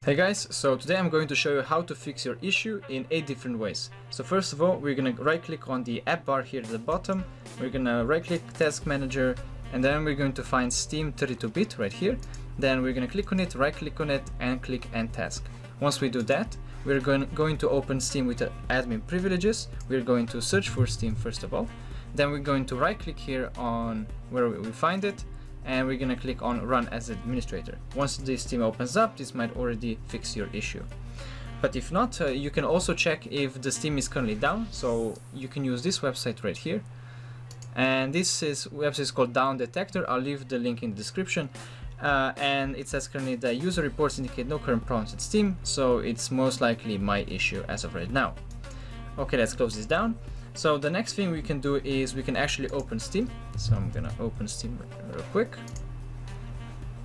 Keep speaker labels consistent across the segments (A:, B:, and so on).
A: Hey guys, so today I'm going to show you how to fix your issue in 8 different ways. So first of all, we're going to right click on the app bar here at the bottom. We're going to right click Task Manager, and then we're going to find Steam 32-bit right here. Then we're going to click on it, right click on it, and click End Task. Once we do that, we're going to open Steam with the admin privileges. We're going to search for Steam first of all. Then we're going to right click here on where we find it, and we're gonna click on Run as Administrator. Once this Steam opens up, this might already fix your issue. But if not, you can also check if the Steam is currently down. So you can use this website right here. And this website is called Down Detector. I'll leave the link in the description. And it says currently the user reports indicate no current problems with Steam. So it's most likely my issue as of right now. Okay, let's close this down. So the next thing we can do is we can actually open Steam. So I'm gonna open Steam real quick.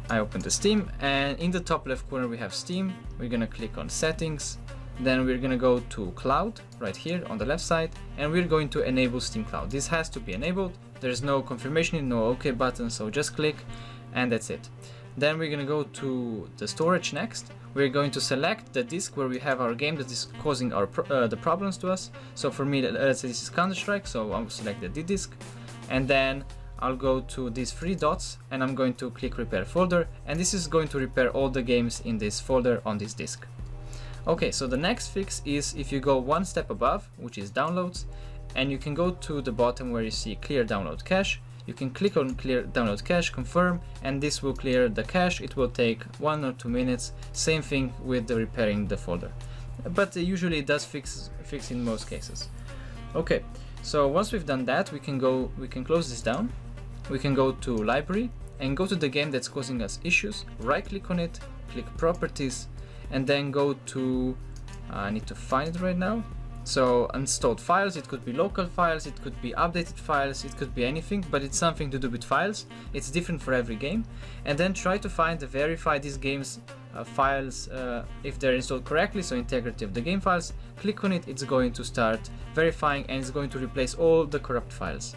A: I open the Steam, and in the top left corner we have Steam. We're gonna click on Settings. Then we're gonna go to Cloud right here on the left side, and we're going to enable Steam Cloud. This has to be enabled. There's no confirmation, no OK button, so just click and that's it. Then we're gonna go to the storage next. We're going to select the disk where we have our game that is causing our the problems to us. So for me, let's say this is Counter-Strike, so I'll select the D disk, and then I'll go to these 3 dots and I'm going to click Repair Folder, and this is going to repair all the games in this folder on this disk. Okay, so the next fix is if you go one step above, which is Downloads, and you can go to the bottom where you see Clear Download Cache. You can click on Clear Download Cache, confirm, and this will clear the cache. It will take 1 or 2 minutes. Same thing with the repairing the folder, but usually it does fix in most cases. Okay, so once we've done that, we can close this down. We can go to Library and go to the game that's causing us issues. Right click on it, click Properties, and then go to I need to find it right now. So installed files, it could be local files, it could be updated files, it could be anything, but it's something to do with files. It's different for every game. And then try to find and verify these games files if they're installed correctly, so integrity of the game files. Click on it, it's going to start verifying and it's going to replace all the corrupt files.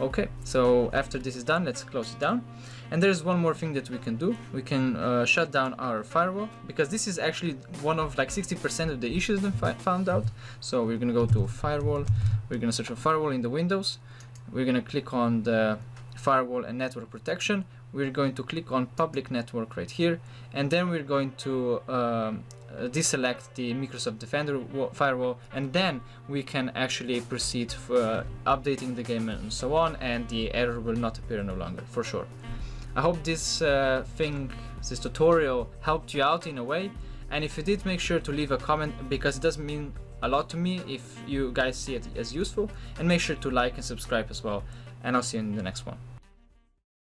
A: Okay, so after this is done, let's close it down. And there's one more thing that we can do. We can shut down our firewall, because this is actually one of like 60% of the issues that found out. So we're gonna go to Firewall. We're gonna search for Firewall in the Windows. We're gonna click on the Firewall and Network Protection. We're going to click on Public Network right here, and then we're going to deselect the Microsoft Defender firewall, and then we can actually proceed for updating the game and so on, and the error will not appear no longer, for sure. I hope this tutorial helped you out in a way, and if you did, make sure to leave a comment, because it does mean a lot to me if you guys see it as useful, and make sure to like and subscribe as well, and I'll see you in the next one.